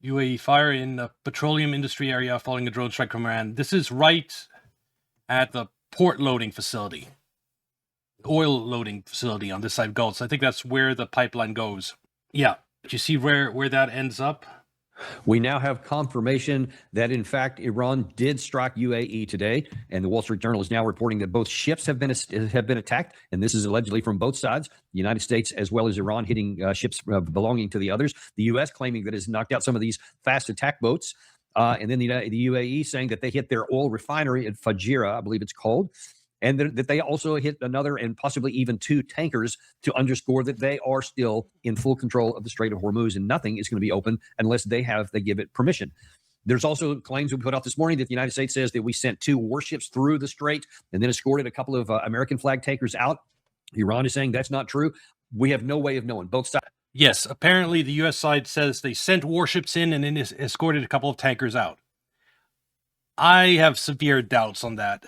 UAE fire in the petroleum industry area following a drone strike from Iran. This is right at the port loading facility, oil loading facility on this side of Gulf. So I think that's where the pipeline goes. Yeah. Do you see where that ends up? We now have confirmation that, in fact, Iran did strike UAE today, and the Wall Street Journal is now reporting that both ships have been attacked, and this is allegedly from both sides, the United States as well as Iran hitting ships belonging to the others. The U.S. claiming that it's knocked out some of these fast attack boats, and then the UAE saying that they hit their oil refinery at Fujairah, I believe it's called, and that they also hit another and possibly even two tankers to underscore that they are still in full control of the Strait of Hormuz, and nothing is going to be open unless they give it permission. There's also claims we put out this morning that the United States says that we sent 2 warships through the strait and then escorted a couple of American flag tankers out. Iran is saying that's not true. We have no way of knowing. Both sides. Yes, apparently the U.S. side says they sent warships in and then escorted a couple of tankers out. I have severe doubts on that.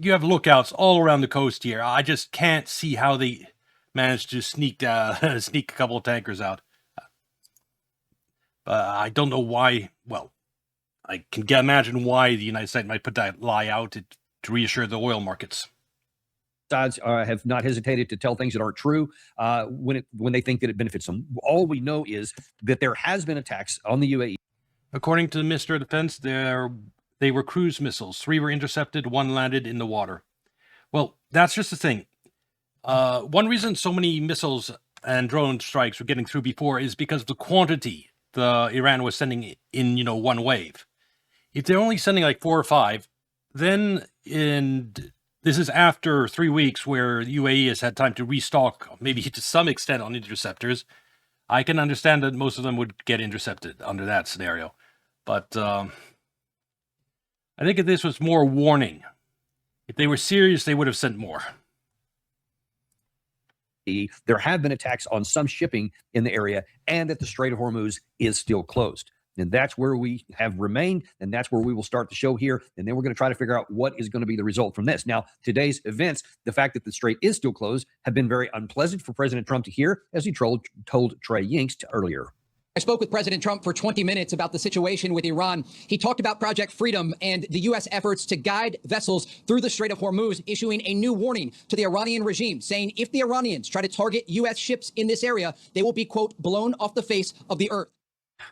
You have lookouts all around the coast here. I just can't see how they managed to sneak a couple of tankers out. I don't know why. Well, I can imagine why the United States might put that lie out to reassure the oil markets. Sides have not hesitated to tell things that aren't true when they think that it benefits them. All we know is that there has been attacks on the UAE. According to the Minister of Defense, they were cruise missiles. 3 were intercepted, 1 landed in the water. Well, that's just the thing. One reason so many missiles and drone strikes were getting through before is because of the quantity Iran was sending in, one wave. If they're only sending like 4 or 5, then this is after 3 weeks where the UAE has had time to restock, maybe to some extent on interceptors. I can understand that most of them would get intercepted under that scenario. But I think if this was more warning, if they were serious, they would have sent more. There have been attacks on some shipping in the area, and that the Strait of Hormuz is still closed. And that's where we have remained, and that's where we will start the show here. And then we're going to try to figure out what is going to be the result from this. Now, today's events, the fact that the strait is still closed, have been very unpleasant for President Trump to hear, as he told Trey Yingst earlier. I spoke with President Trump for 20 minutes about the situation with Iran. He talked about Project Freedom and the U.S. efforts to guide vessels through the Strait of Hormuz, issuing a new warning to the Iranian regime, saying if the Iranians try to target U.S. ships in this area, they will be, quote, blown off the face of the earth.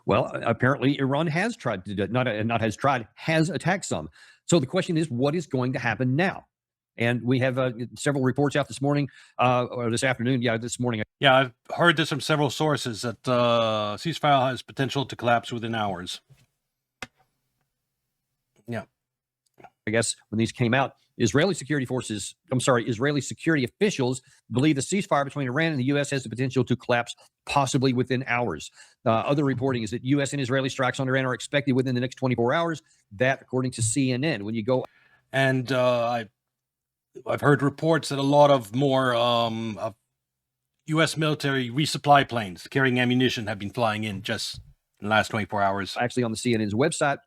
Well, apparently Iran has tried to has attacked some. So the question is, what is going to happen now? And we have several reports out this morning, or this afternoon. Yeah, this morning. Yeah, I've heard this from several sources that ceasefire has potential to collapse within hours. Yeah. I guess when these came out, Israeli security officials believe the ceasefire between Iran and the U.S. has the potential to collapse possibly within hours. Other reporting is that U.S. and Israeli strikes on Iran are expected within the next 24 hours. That, according to CNN, when you go. And I've heard reports that a lot of more of U.S. military resupply planes carrying ammunition have been flying in just in the last 24 hours. Actually, on the CNN's website,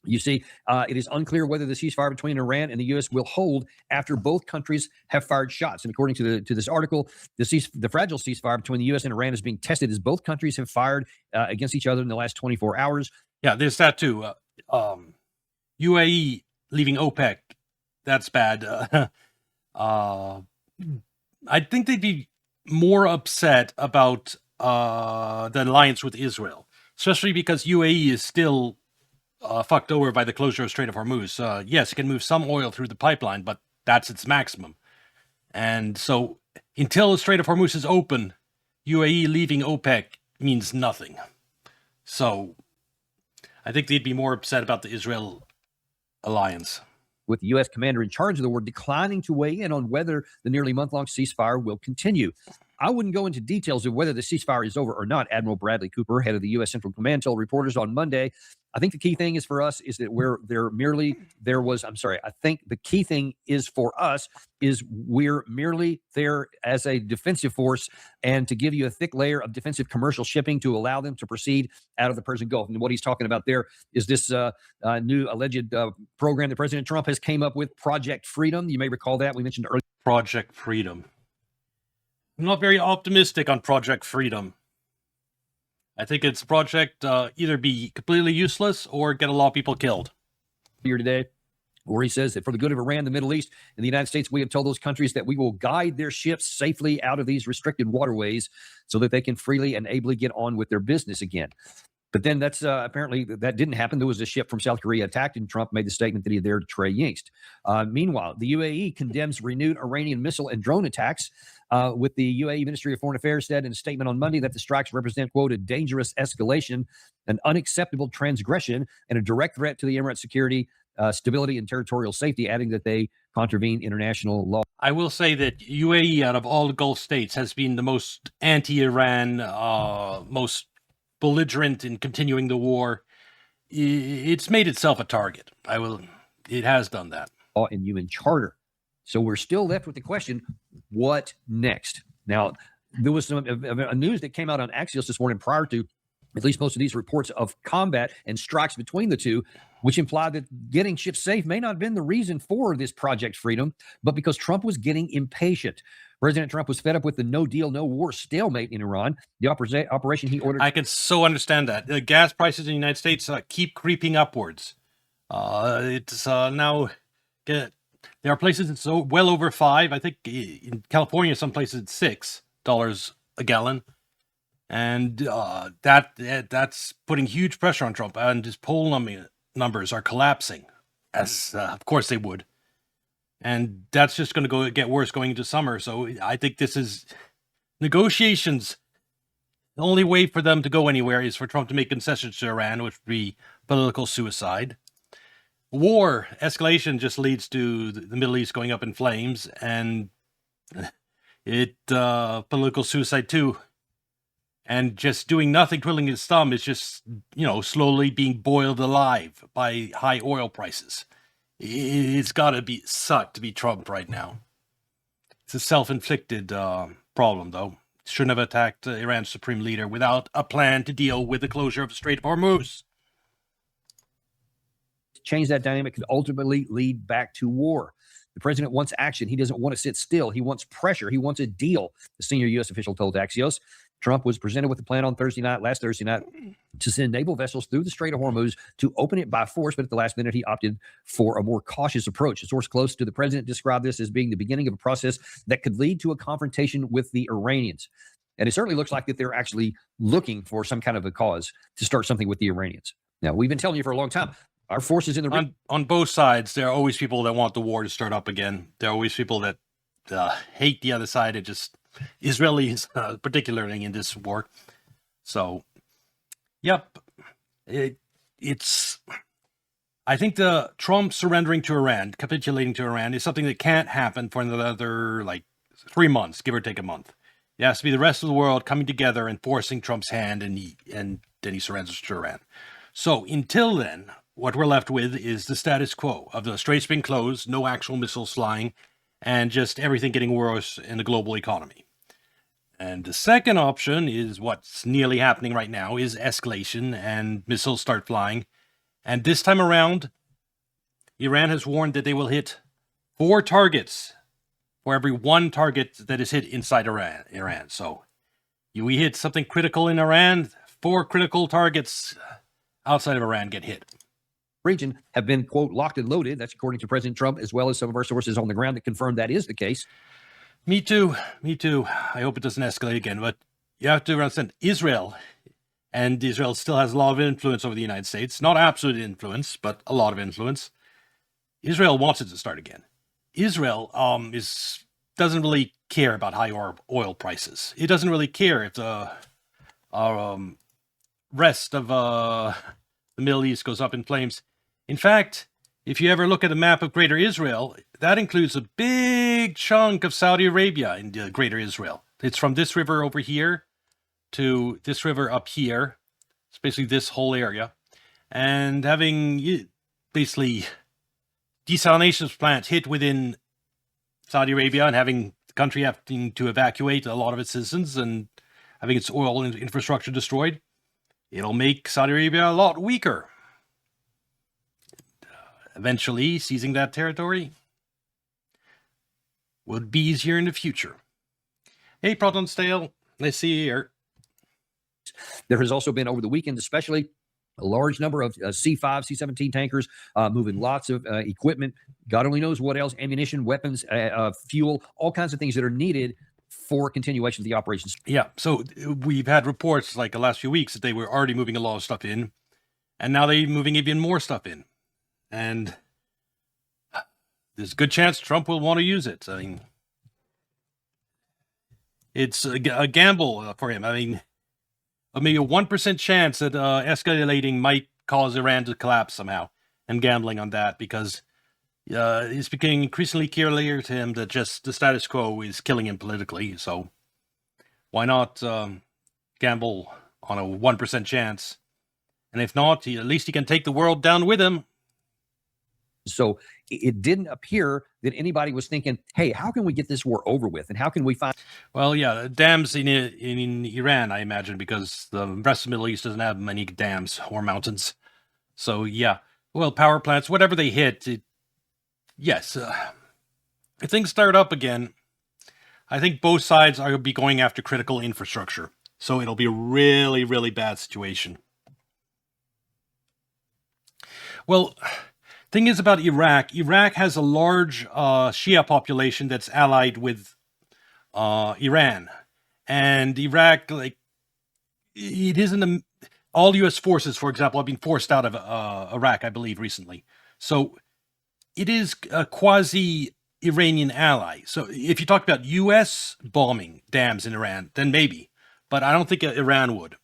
you see, it is unclear whether the ceasefire between Iran and the U.S. will hold after both countries have fired shots. And according to this article, the fragile ceasefire between the U.S. and Iran is being tested as both countries have fired against each other in the last 24 hours. Yeah, there's that too. UAE leaving OPEC, that's bad. I think they'd be more upset about the alliance with Israel, especially because UAE is still fucked over by the closure of Strait of Hormuz. Yes, it can move some oil through the pipeline, but that's its maximum. And so until the Strait of Hormuz is open, UAE leaving OPEC means nothing. So I think they'd be more upset about the Israel alliance. With the U.S. commander in charge of the war declining to weigh in on whether the nearly month-long ceasefire will continue. I wouldn't go into details of whether the ceasefire is over or not. Admiral Bradley Cooper, head of the U.S. Central Command, told reporters on Monday, I think the key thing is for us is that I think the key thing is for us is we're merely there as a defensive force and to give you a thick layer of defensive commercial shipping to allow them to proceed out of the Persian Gulf. And what he's talking about there is this new alleged program that President Trump has came up with, Project Freedom. You may recall that we mentioned earlier. Project Freedom. I'm not very optimistic on Project Freedom. I think it's a project either be completely useless or get a lot of people killed. Here today, where he says that for the good of Iran, the Middle East, and the United States, we have told those countries that we will guide their ships safely out of these restricted waterways so that they can freely and ably get on with their business again. But then that's apparently that didn't happen. There was a ship from South Korea attacked, and Trump made the statement that he dared to Trey Yingst. Meanwhile, the UAE condemns renewed Iranian missile and drone attacks. With the UAE Ministry of Foreign Affairs said in a statement on Monday that the strikes represent, quote, a dangerous escalation, an unacceptable transgression, and a direct threat to the Emirates' security, stability, and territorial safety, adding that they contravene international law. I will say that UAE, out of all the Gulf states, has been the most anti-Iran, most belligerent in continuing the war. It's made itself a target. It has done that. And UN Charter. So we're still left with the question, what next? Now, there was some news that came out on Axios this morning prior to at least most of these reports of combat and strikes between the two, which implied that getting ships safe may not have been the reason for this Project Freedom, but because Trump was getting impatient. President Trump was fed up with the no deal, no war stalemate in Iran. The operation he ordered. I can so understand that. The gas prices in the United States keep creeping upwards. It's now, there are places it's so well over $5. I think in California, some places it's $6 a gallon. And that's putting huge pressure on Trump. And his poll numbers are collapsing, as of course they would. And that's just going to get worse going into summer. So I think this is negotiations. The only way for them to go anywhere is for Trump to make concessions to Iran, which would be political suicide. War escalation just leads to the Middle East going up in flames, and political suicide too. And just doing nothing, twiddling his thumb, is just, slowly being boiled alive by high oil prices. It's got to suck to be Trump right now. It's a self-inflicted problem, though. Shouldn't have attacked Iran's supreme leader without a plan to deal with the closure of the Strait of Hormuz. To change that dynamic could ultimately lead back to war. The president wants action. He doesn't want to sit still. He wants pressure. He wants a deal, the senior U.S. official told Axios. Trump was presented with a plan on last Thursday night, to send naval vessels through the Strait of Hormuz to open it by force, but at the last minute, he opted for a more cautious approach. A source close to the president described this as being the beginning of a process that could lead to a confrontation with the Iranians. And it certainly looks like that they're actually looking for some kind of a cause to start something with the Iranians. Now, we've been telling you for a long time, our forces in the on both sides, there are always people that want the war to start up again. There are always people that hate the other side. It just Israelis, particularly in this war. So, yep, it's. I think the Trump surrendering to Iran, capitulating to Iran, is something that can't happen for another 3 months, give or take a month. It has to be the rest of the world coming together and forcing Trump's hand, and then he surrenders to Iran. So until then, what we're left with is the status quo of the straits being closed, no actual missiles flying, and just everything getting worse in the global economy. And the second option is what's nearly happening right now, is escalation and missiles start flying. And this time around, Iran has warned that they will hit 4 targets for every 1 target that is hit inside Iran. So we hit something critical in Iran, 4 critical targets outside of Iran get hit. Region have been, quote, locked and loaded. That's according to President Trump, as well as some of our sources on the ground that confirm that is the case. Me too. I hope it doesn't escalate again. But you have to understand, Israel still has a lot of influence over the United States. Not absolute influence, but a lot of influence. Israel wants it to start again. Israel doesn't really care about high oil prices. It doesn't really care if the rest of the Middle East goes up in flames. In fact, if you ever look at a map of Greater Israel, that includes a big chunk of Saudi Arabia in Greater Israel. It's from this river over here to this river up here. It's basically this whole area. And having basically desalination plants hit within Saudi Arabia and having the country having to evacuate a lot of its citizens and having its oil infrastructure destroyed, it'll make Saudi Arabia a lot weaker. Eventually, seizing that territory would be easier in the future. Hey, Proton Stale, let's see here. There has also been over the weekend, especially, a large number of C-5, C-17 tankers moving lots of equipment, God only knows what else, ammunition, weapons, fuel, all kinds of things that are needed for continuation of the operations. Yeah, so we've had reports like the last few weeks that they were already moving a lot of stuff in, and now they're moving even more stuff in. And there's a good chance Trump will want to use it. I mean, it's a gamble for him. I mean, maybe a 1% chance that escalating might cause Iran to collapse somehow, and gambling on that because it's becoming increasingly clear to him that just the status quo is killing him politically. So why not gamble on a 1% chance? And if not, at least he can take the world down with him. So it didn't appear that anybody was thinking, hey, how can we get this war over with? And how can we find... Well, yeah, dams in Iran, I imagine, because the rest of the Middle East doesn't have many dams or mountains. So, yeah. Well, power plants, whatever they hit, yes. If things start up again, I think both sides are be going after critical infrastructure. So it'll be a really, really bad situation. Well, thing is about Iraq has a large Shia population that's allied with Iran. And Iraq, like, it isn't all U.S. forces, for example, have been forced out of Iraq, I believe, recently. So it is a quasi-Iranian ally. So if you talk about U.S. bombing dams in Iran, then maybe. But I don't think Iran would.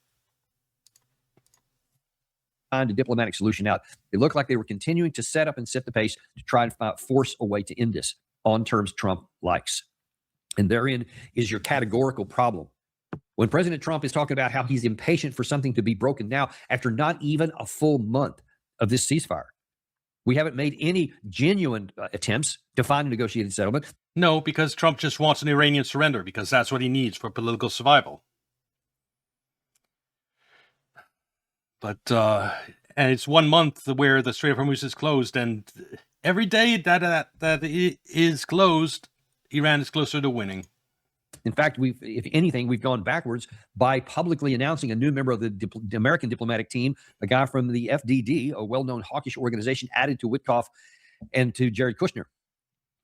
Find a diplomatic solution out. It looked like they were continuing to set up and set the pace to try and force a way to end this on terms Trump likes. And therein is your categorical problem. When President Trump is talking about how he's impatient for something to be broken now after not even a full month of this ceasefire, we haven't made any genuine attempts to find a negotiated settlement. No, because Trump just wants an Iranian surrender because that's what he needs for political survival. But, and it's 1 month where the Strait of Hormuz is closed, and every day that it is closed, Iran is closer to winning. In fact, if anything, we've gone backwards by publicly announcing a new member of the American diplomatic team, a guy from the FDD, a well-known hawkish organization, added to Witkoff and to Jared Kushner.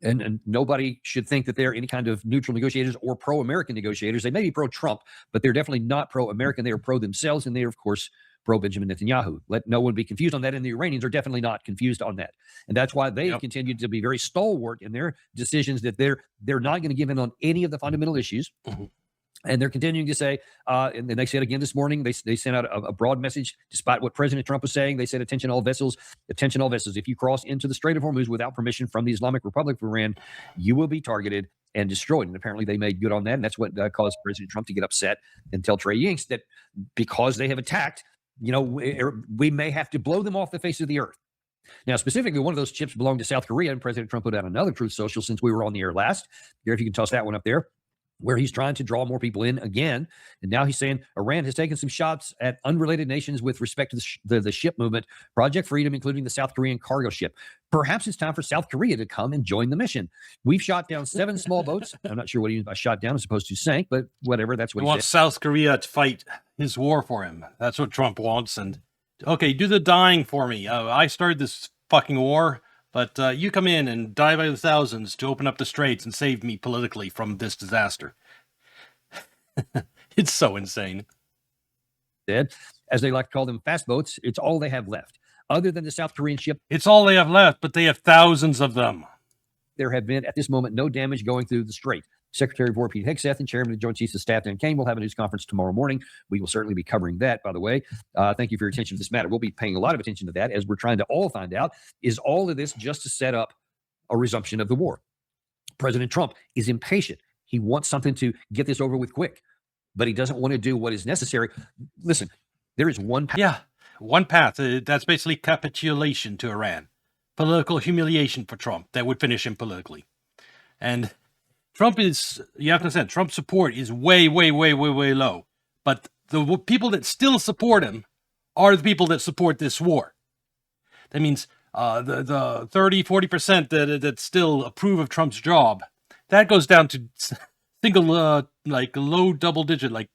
And nobody should think that they're any kind of neutral negotiators or pro-American negotiators. They may be pro-Trump, but they're definitely not pro-American. They are pro themselves, and they are, of course, pro-Benjamin Netanyahu. Let no one be confused on that, and the Iranians are definitely not confused on that. And that's why they have continued to be very stalwart in their decisions that they're not going to give in on any of the fundamental issues. Mm-hmm. And they're continuing to say, and they said again this morning, they sent out a broad message, despite what President Trump was saying. They said, attention all vessels. If you cross into the Strait of Hormuz without permission from the Islamic Republic of Iran, you will be targeted and destroyed. And apparently they made good on that. And that's what caused President Trump to get upset and tell Trey Yingst that because they have attacked, we may have to blow them off the face of the earth. Now, specifically, one of those ships belonged to South Korea, and President Trump put out another Truth Social since we were on the air last. Here, if you can toss that one up there, where he's trying to draw more people in again. And now he's saying Iran has taken some shots at unrelated nations with respect to the ship movement, Project Freedom, including the South Korean cargo ship. Perhaps it's time for South Korea to come and join the mission. We've shot down 7 small boats. I'm not sure what he means by shot down as opposed to sank, but whatever. That's what he wants said. South Korea to fight his war for him. That's what Trump wants. And okay, do the dying for me. I started this fucking war, but you come in and die by the thousands to open up the straits and save me politically from this disaster. It's so insane. As they like to call them, fast boats, it's all they have left. Other than the South Korean ship, it's all they have left, but they have thousands of them. There have been, at this moment, no damage going through the strait. Secretary of War Pete Hegseth and Chairman of the Joint Chiefs of Staff Dan Kane will have a news conference tomorrow morning. We will certainly be covering that, by the way. Thank you for your attention to this matter. We'll be paying a lot of attention to that as we're trying to all find out, is all of this just to set up a resumption of the war? President Trump is impatient. He wants something to get this over with quick, but he doesn't want to do what is necessary. Listen, there is one path. Yeah, one path. That's basically capitulation to Iran. Political humiliation for Trump that would finish him politically. And Trump is, you have to understand, Trump's support is way, way, way, way, way low. But the people that still support him are the people that support this war. That means the 30, 40% that still approve of Trump's job, that goes down to single, like low double digit, like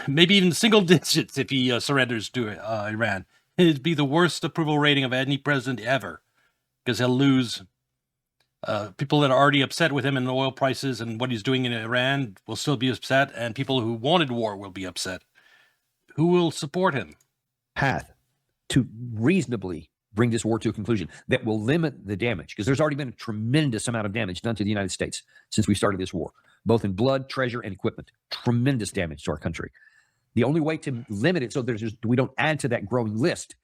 maybe even single digits if he surrenders to Iran. It'd be the worst approval rating of any president ever, because he'll lose people that are already upset with him and oil prices and what he's doing in Iran will still be upset, and people who wanted war will be upset. Who will support him? Path to reasonably bring this war to a conclusion that will limit the damage, because there's already been a tremendous amount of damage done to the United States since we started this war, both in blood, treasure, and equipment. Tremendous damage to our country. The only way to limit it so we don't add to that growing list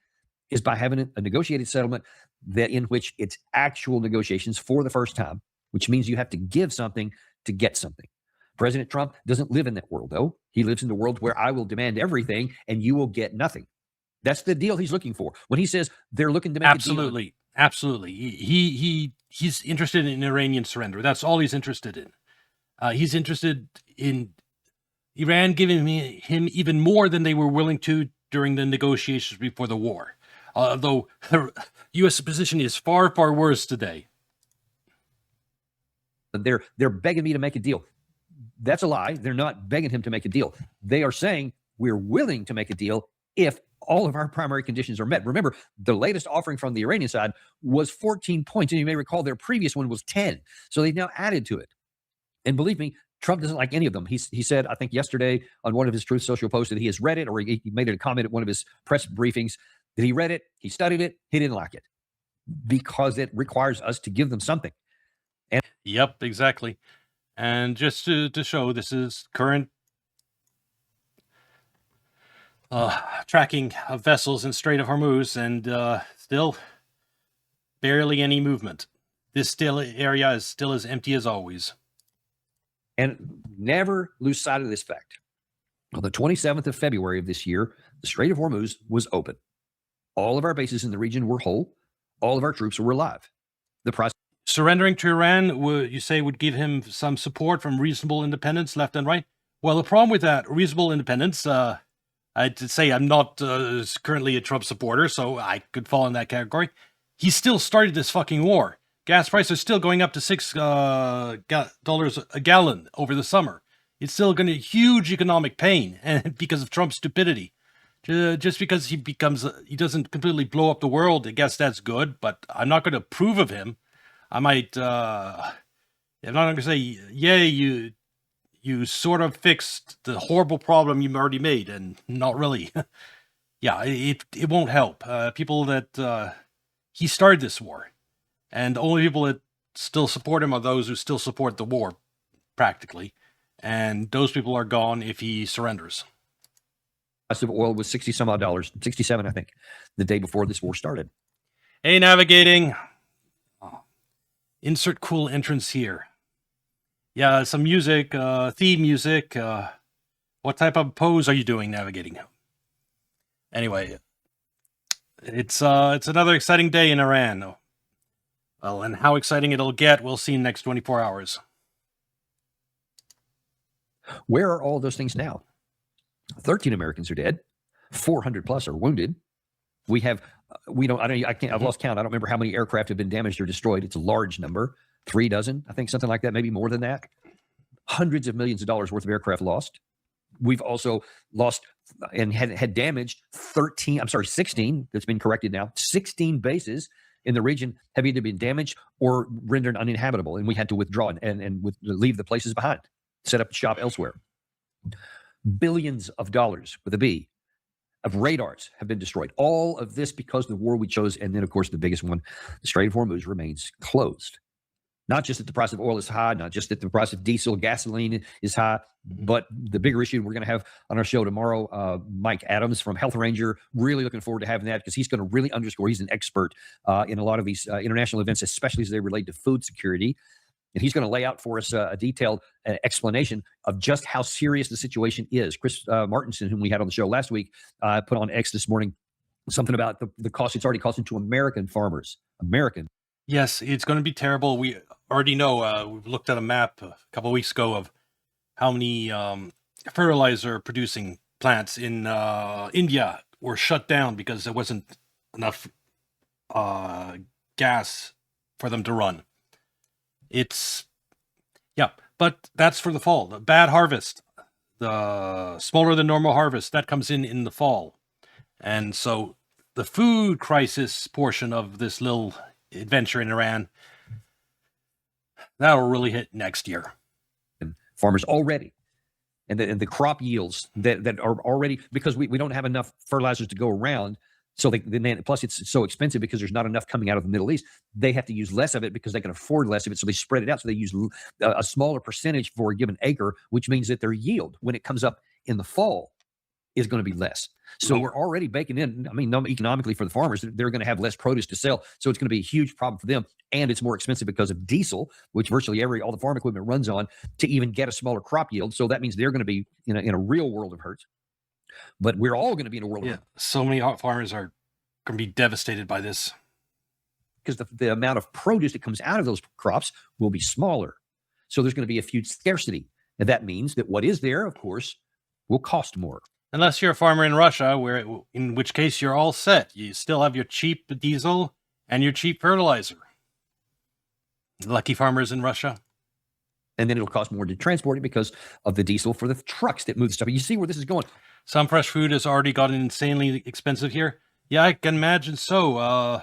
is by having a negotiated settlement that in which it's actual negotiations for the first time, which means you have to give something to get something. President Trump doesn't live in that world, though. He lives in the world where I will demand everything and you will get nothing. That's the deal he's looking for. When he says they're looking to make absolutely, a deal. Absolutely. He's interested in Iranian surrender. That's all he's interested in. He's interested in Iran giving him even more than they were willing to during the negotiations before the war. Although the U.S. position is far, far worse today. They're begging me to make a deal. That's a lie. They're not begging him to make a deal. They are saying we're willing to make a deal if all of our primary conditions are met. Remember, the latest offering from the Iranian side was 14 points, and you may recall their previous one was 10. So they've now added to it. And believe me, Trump doesn't like any of them. He said, I think yesterday on one of his Truth Social posts that he has read it, or he made a comment at one of his press briefings that he read it, he studied it, he didn't like it because it requires us to give them something. And yep, exactly. And just to show, this is current tracking of vessels in Strait of Hormuz, and still barely any movement. This area is still as empty as always. And never lose sight of this fact. On the 27th of February of this year, the Strait of Hormuz was open. All of our bases in the region were whole. All of our troops were alive. The process surrendering to Iran, you say, would give him some support from reasonable independents left and right? Well, the problem with that reasonable independence, I'd say I'm not currently a Trump supporter, so I could fall in that category. He still started this fucking war. Gas prices are still going up to $6 a gallon over the summer. It's still going to huge economic pain, and because of Trump's stupidity. Just because he doesn't completely blow up the world, I guess that's good, but I'm not going to approve of him. I might, I'm not going to say, yay, you sort of fixed the horrible problem you already made, and not really. Yeah, it won't help. People that, he started this war, and the only people that still support him are those who still support the war, practically. And those people are gone if he surrenders. Price of oil was $60 some odd, 67, I think, the day before this war started. Hey, navigating. Insert cool entrance here. Yeah, some music, theme music. What type of pose are you doing navigating? Anyway, it's another exciting day in Iran. Well, and how exciting it'll get, we'll see in the next 24 hours. Where are all those things now? 13 Americans are dead. 400 plus are wounded. I've lost count. I don't remember how many aircraft have been damaged or destroyed. It's a large number. 3 dozen, I think, something like that, maybe more than that. Hundreds of millions of dollars worth of aircraft lost. We've also lost and had damaged 16, that's been corrected now. 16 bases in the region have either been damaged or rendered uninhabitable, and we had to withdraw and leave the places behind, set up shop elsewhere. Billions of dollars with a B of radars have been destroyed. All of this because of the war we chose. And then, of course, the biggest one, the Strait of Hormuz remains closed. Not just that the price of oil is high, not just that the price of diesel, gasoline is high, but the bigger issue we're going to have on our show tomorrow, Mike Adams from Health Ranger, really looking forward to having that because he's going to really underscore, he's an expert in a lot of these international events, especially as they relate to food security. And he's going to lay out for us a detailed explanation of just how serious the situation is. Chris Martinson, whom we had on the show last week, put on X this morning something about the cost it's already costing to American farmers. Yes, it's going to be terrible. We already know. We've looked at a map a couple of weeks ago of how many fertilizer producing plants in India were shut down because there wasn't enough gas for them to run. But that's for the fall. The bad harvest. the smaller than normal harvest that comes in the fall. And so the food crisis portion of this little adventure in Iran, that'll really hit next year. And farmers already, and the crop yields that are already, because we don't have enough fertilizers to go around. So plus it's so expensive because there's not enough coming out of the Middle East. They have to use less of it because they can afford less of it. So they spread it out. So they use a smaller percentage for a given acre, which means that their yield when it comes up in the fall is going to be less. So we're already baking in, I mean, economically for the farmers, they're going to have less produce to sell. So it's going to be a huge problem for them. And it's more expensive because of diesel, which virtually all the farm equipment runs on, to even get a smaller crop yield. So that means they're going to be in a real world of hurt. But we're all going to be in a world of hurt. So many farmers are going to be devastated by this. Because the amount of produce that comes out of those crops will be smaller. So there's going to be a huge scarcity. And that means that what is there, of course, will cost more. Unless you're a farmer in Russia, in which case you're all set. You still have your cheap diesel and your cheap fertilizer. Lucky farmers in Russia. And then it'll cost more to transport it because of the diesel for the trucks that move stuff. You see where this is going. Some fresh food has already gotten insanely expensive here. Yeah, I can imagine so.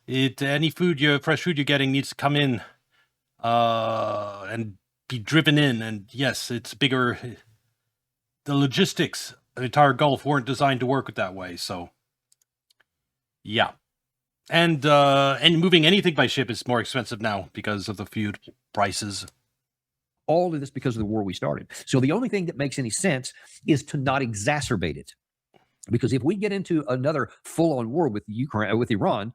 Any fresh food you're getting needs to come in and be driven in. And yes, it's bigger. The logistics of the entire Gulf weren't designed to work that way. So, yeah. And moving anything by ship is more expensive now because of the food prices. All of this because of the war we started. So the only thing that makes any sense is to not exacerbate it. Because if we get into another full-on war with Iran,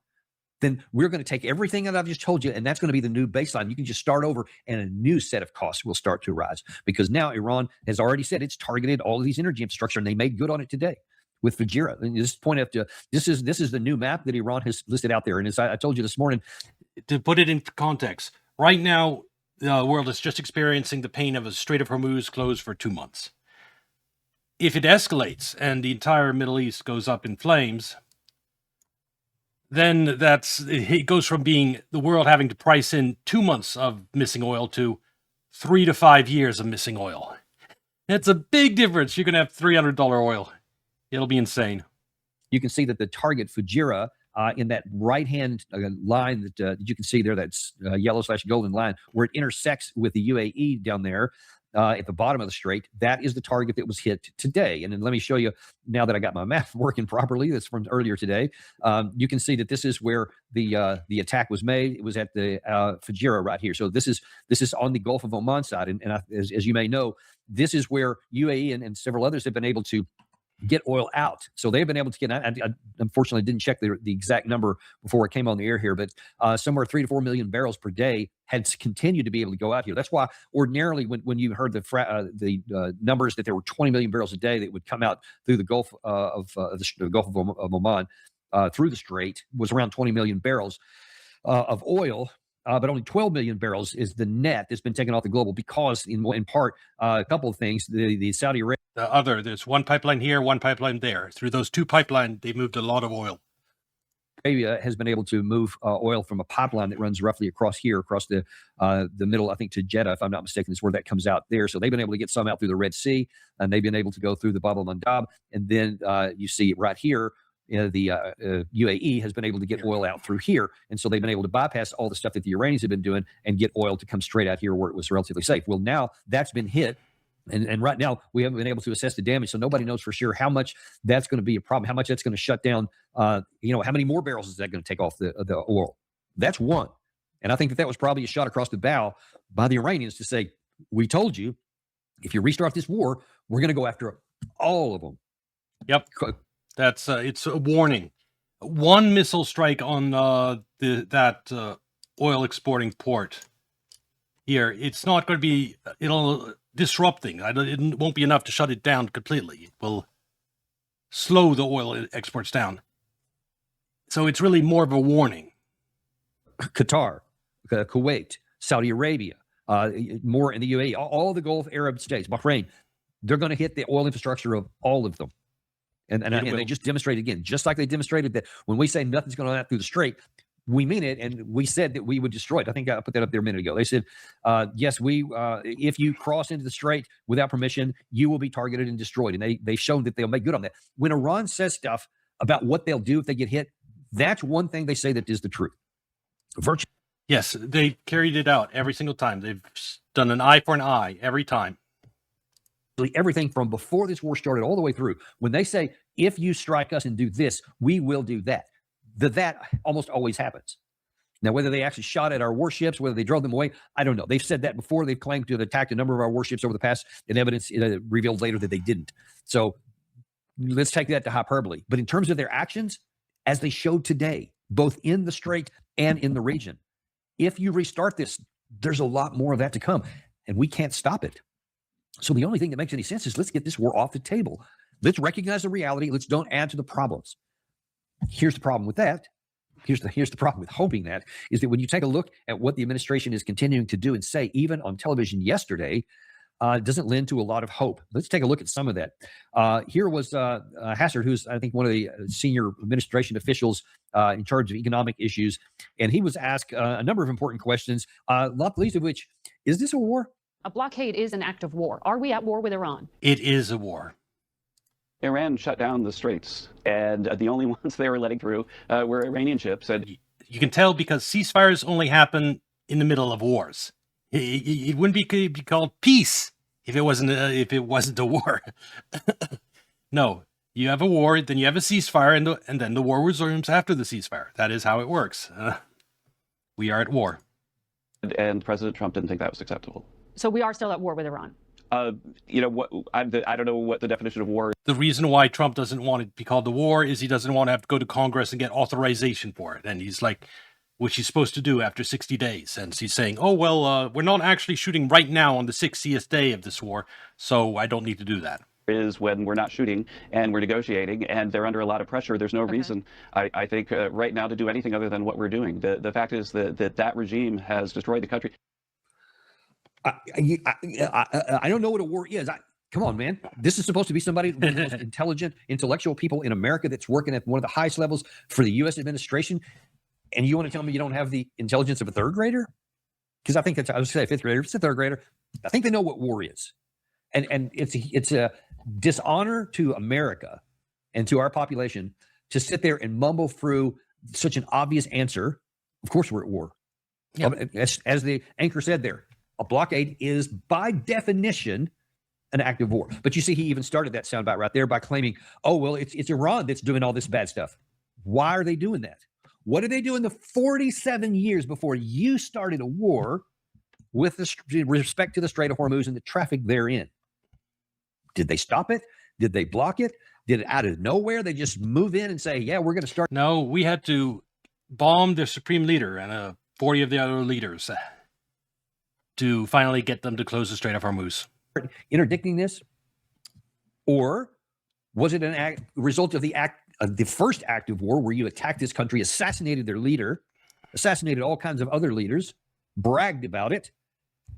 then we're going to take everything that I've just told you, and that's going to be the new baseline. You can just start over, and a new set of costs will start to rise. Because now Iran has already said it's targeted all of these energy infrastructure, and they made good on it today with Fujairah. And this point up to this is the new map that Iran has listed out there. And as I told you this morning, to put it in context, right now the world is just experiencing the pain of a Strait of Hormuz closed for 2 months. If it escalates and the entire Middle East goes up in flames, then it goes from being the world having to price in 2 months of missing oil to 3 to 5 years of missing oil. It's a big difference. You're going to have $300 oil. It'll be insane. You can see that the target Fujairah in that right-hand line that you can see there, that's yellow/golden line, where it intersects with the UAE down there, at the bottom of the strait, that is the target that was hit today. And then let me show you, now that I got my math working properly, that's from earlier today, you can see that this is where the attack was made. It was at the Fujairah right here. So this is on the Gulf of Oman side. And as you may know, this is where UAE and several others have been able to get oil out. So they've been able to get, I unfortunately didn't check the exact number before I came on the air here, but somewhere 3 to 4 million barrels per day had continued to be able to go out here. That's why ordinarily when you heard the numbers that there were 20 million barrels a day that would come out through the Gulf the Gulf of Oman through the Strait, was around 20 million barrels of oil. But only 12 million barrels is the net that's been taken off the global because, in part, a couple of things. The Saudi Arabia. There's one pipeline here, one pipeline there. Through those two pipelines, they moved a lot of oil. Arabia has been able to move oil from a pipeline that runs roughly across the middle, I think, to Jeddah, if I'm not mistaken, is where that comes out there. So they've been able to get some out through the Red Sea, and they've been able to go through the Bab el-Mandab. And then you see right here, the UAE has been able to get oil out through here. And so they've been able to bypass all the stuff that the Iranians have been doing and get oil to come straight out here where it was relatively safe. Well, now that's been hit. And right now, we haven't been able to assess the damage, so nobody knows for sure how much that's going to be a problem, how much that's going to shut down, how many more barrels is that going to take off the oil? That's one. And I think that was probably a shot across the bow by the Iranians to say, we told you, if you restart this war, we're going to go after all of them. Yep. That's it's a warning. One missile strike on that oil exporting port here, it's not going to be, it'll disrupting. It won't be enough to shut it down completely. It will slow the oil exports down. So it's really more of a warning. Qatar, Kuwait, Saudi Arabia, more in the UAE, all the Gulf Arab states, Bahrain, they're going to hit the oil infrastructure of all of them. And they just demonstrated again, just like they demonstrated that when we say nothing's going to happen through the strait, we mean it, and we said that we would destroy it. I think I put that up there a minute ago. They said, yes, if you cross into the strait without permission, you will be targeted and destroyed. And they've shown that they'll make good on that. When Iran says stuff about what they'll do if they get hit, that's one thing they say that is the truth. Virtually Yes, they carried it out every single time. They've done an eye for an eye every time. everything from before this war started all the way through. When they say, if you strike us and do this, we will do that. That almost always happens. Now, whether they actually shot at our warships, whether they drove them away, I don't know. They've said that before. They've claimed to have attacked a number of our warships over the past, and evidence revealed later that they didn't. So let's take that to hyperbole. But in terms of their actions, as they showed today, both in the strait and in the region, if you restart this, there's a lot more of that to come, and we can't stop it. So the only thing that makes any sense is let's get this war off the table. Let's recognize the reality. Let's don't add to the problems. Here's the problem with that. Here's the problem with hoping that is that when you take a look at what the administration is continuing to do and say, even on television yesterday, it doesn't lend to a lot of hope. Let's take a look at some of that. Here was Hassard, who's, I think, one of the senior administration officials in charge of economic issues. And he was asked a number of important questions, not the least of which, is this a war? A blockade is an act of war. Are we at war with Iran? It is a war. Iran shut down the straits, and the only ones they were letting through were Iranian ships. And You can tell because ceasefires only happen in the middle of wars. It wouldn't be called peace if it wasn't a war. No, you have a war, then you have a ceasefire, and then the war resumes after the ceasefire. That is how it works. We are at war. and President Trump didn't think that was acceptable. So we are still at war with Iran. I don't know what the definition of war is. The reason why Trump doesn't want it to be called the war is he doesn't want to have to go to Congress and get authorization for it. And he's like, which he's supposed to do after 60 days. And he's saying, oh, well, we're not actually shooting right now on the 60th day of this war, so I don't need to do that. Is when we're not shooting and we're negotiating and they're under a lot of pressure. There's no reason, I think, right now to do anything other than what we're doing. The fact is that regime has destroyed the country. I don't know what a war is. Come on, man. This is supposed to be somebody, one of the most intelligent, intellectual people in America that's working at one of the highest levels for the U.S. administration. And you want to tell me you don't have the intelligence of a third grader? Because I think I was say a fifth grader. If it's a third grader, I think they know what war is. And it's a dishonor to America and to our population to sit there and mumble through such an obvious answer. Of course, we're at war. Yeah. As the anchor said there, a blockade is by definition an act of war. But you see, he even started that soundbite right there by claiming, oh, well, it's Iran that's doing all this bad stuff. Why are they doing that? What did they do in the 47 years before you started a war with respect to the Strait of Hormuz and the traffic therein? Did they stop it? Did they block it? Did it out of nowhere? They just move in and say, yeah, we're going to start. No, we had to bomb their supreme leader and 40 of the other leaders to finally get them to close the Strait of Hormuz. Interdicting this? Or was it a result of the first act of war where you attacked this country, assassinated their leader, assassinated all kinds of other leaders, bragged about it,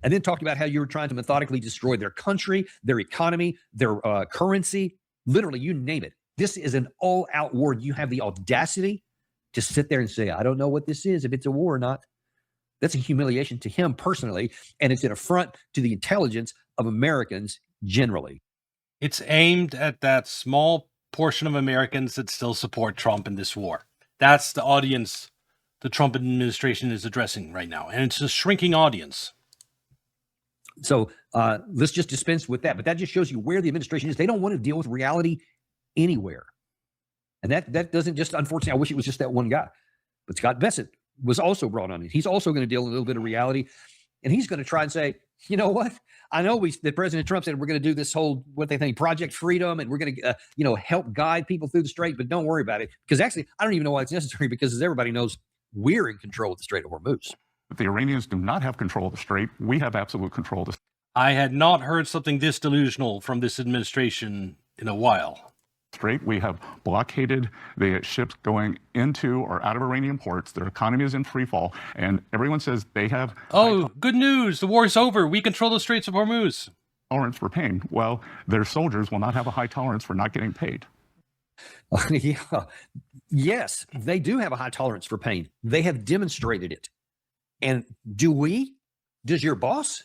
and then talked about how you were trying to methodically destroy their country, their economy, their currency, literally, you name it. This is an all-out war. You have the audacity to sit there and say, I don't know what this is, if it's a war or not. That's a humiliation to him personally, and it's an affront to the intelligence of Americans generally. It's aimed at that small portion of Americans that still support Trump in this war. That's the audience the Trump administration is addressing right now, and it's a shrinking audience. So let's just dispense with that. But that just shows you where the administration is. They don't want to deal with reality anywhere. And that doesn't just, unfortunately, I wish it was just that one guy. But Scott Bessent was also brought on. He's also going to deal with a little bit of reality. And he's going to try and say, you know what? I know that President Trump said we're going to do this whole, what they think, Project Freedom, and we're going to, help guide people through the strait, but don't worry about it. Because actually, I don't even know why it's necessary, because as everybody knows, we're in control of the Strait of Hormuz. If the Iranians do not have control of the strait, we have absolute control of the I had not heard something this delusional from this administration in a while. strait. We have blockaded the ships going into or out of Iranian ports. Their economy is in free fall, and everyone says they have Oh, good news. The war is over. We control the Straits of Hormuz. tolerance for pain. Well, their soldiers will not have a high tolerance for not getting paid. Yeah. Yes, they do have a high tolerance for pain. They have demonstrated it. And do we? Does your boss?